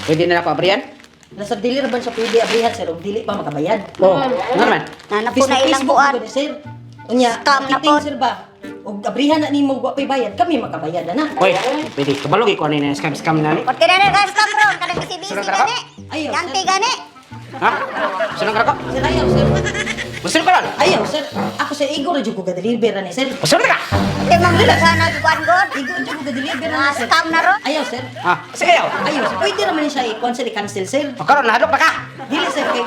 Pwede na ako abrihan? Nasa dili ra ba siya pwede abrihan sir, ug dili pa makabayad. Oo. Ano naman? Nana po na ilang Facebook buwan. ko ni sir. Unya, Scam na marketing po. sir ba? Ug abrihan na nimo wa pay bayad, kami makabayad na. Uy, pwede. Kabalog ko ano yung scam na ni. Pati na rin ka scam ron. Kanang busy-busy Sarang karako? gani. Ayaw, Yanti sir. gani. Ha? Saan ka? Sir ayaw sir. Gusto ka lang? Ayaw sir. Ako sir Igor jud ko ga-deliver ni sir. Gusto ka? Di mang gila sana gikuan god. Igor jud ko ga-deliver Mga na sir. scam na ron. Ayaw sir. Ha? Kasi ayaw. Ayaw sir. Pwede naman siya i-cancel i-cancel sir. Pagkaroon, nahadok na ka. Dili sir kay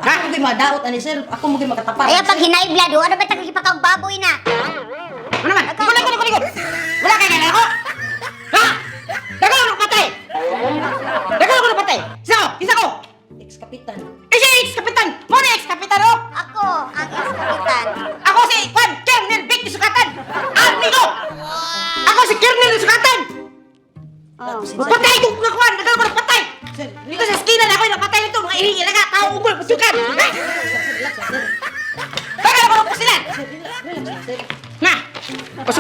ako mo madaot ani sir. Ako mo makatapar. Ay pag hinay blood, ano ba tag ipakag baboy na? Ano naman? Likod. Wala kayo ganyan ako. Ha? Dagal ako patay. Dagal ako patay. Isa ko. Ex-kapitan. Si ex-kapitan. Mo na ex-kapitan oh. Ako ang ex-kapitan. Ako si Juan Kernel Vic de Sukatan. Amigo. Ako si Kernel de Sukatan. Oh. Patay ko nga Juan. Dagal ako patay. Sir, Dito sa skina na ako napatay nito. Mga ihingi na ka. Tao ugol. Pasukan. relax sir. Dagal ako ng pusilan. Sir, relax lang sir. Nga.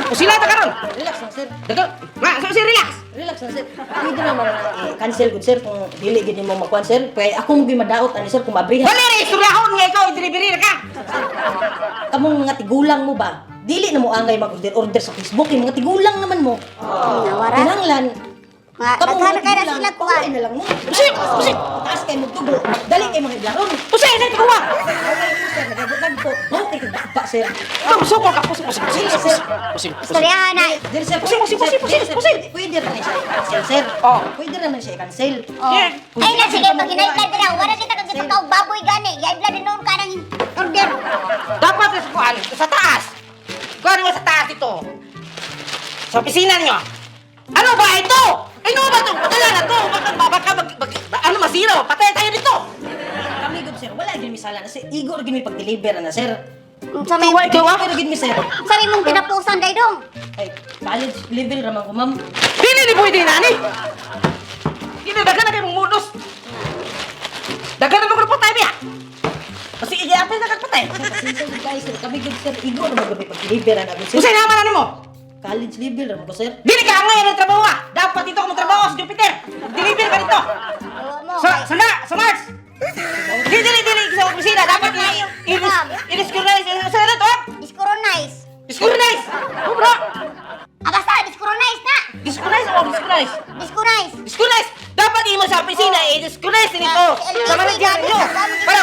Pusilan na karon. Relax lang sir. Dagal. Nga. So relax. Relax lang sir. Pwede naman cancel gud sir kung dili gid nimo makuan sir. Kay ako mo madaot ani sir kung mabrihan. Wala rin istoryahon nga ikaw. I-delivery na ka. Kamong mga tigulang mo ba? Dili na mo angay mag-order sa Facebook, yung mga tigulang naman mo. Nawara. Kinanglan. Mga daghan kay na sila kuan. Kuan na lang mo. Pusik. Taas kay mo tubo. Dali kay mga iblaron. Pusik. Saan ito kuha? Okay po sir, nagabot po. No, kay kagba sir. Sukol ka. Pusik. Pusik. Istoryahan na. Dili sir, pwede na siya i-cancel sir. Oh. Pwede naman siya i-cancel. Oh. Yeah. Ay na sige pag hinay blood na. Wala kita kag ipakag baboy gani. Yay blood din noon ka nang order. Dapat sa kuhan. Sa taas. Kuhan mo sa taas ito. Sa opisina niyo. Ano ba ito? Ano ba ito? Patala na ito. Ano masiro? Patay tayo dito. Kami gud sir, wala gid misala na sir. Igor gid mi pag-deliver na sir. Sa may Pero gid mi sir. sabi mong kinapusan day dong. Ay, college level raman ko ma'am. Dili ni pwede nani. Dili dagan na kayo mong munos. Dagan na nung patay biya. Kasi iyapin na kagpatay. Pasensya gid guys, sir. Kami gud sir, Igor mo gud mi pag-deliver na gud sir. Usay naman na mo. College level raman ko sir. Dili ka ngayon ng trabaho ah. Dapat dito ako magtrabaho sa Jupiter. Deliver ka dito. Awa mo. Sa Mars. Dili sa opisina. Dapat i-discurnize. Sa ano to? Discoronize. Discurnize. Bro. Ah, basta discoronize na. Discurnize o discurnize? Discoronize. Discurnize. Dapat mo sa opisina i-discurnize nito. Sa manager nyo. Para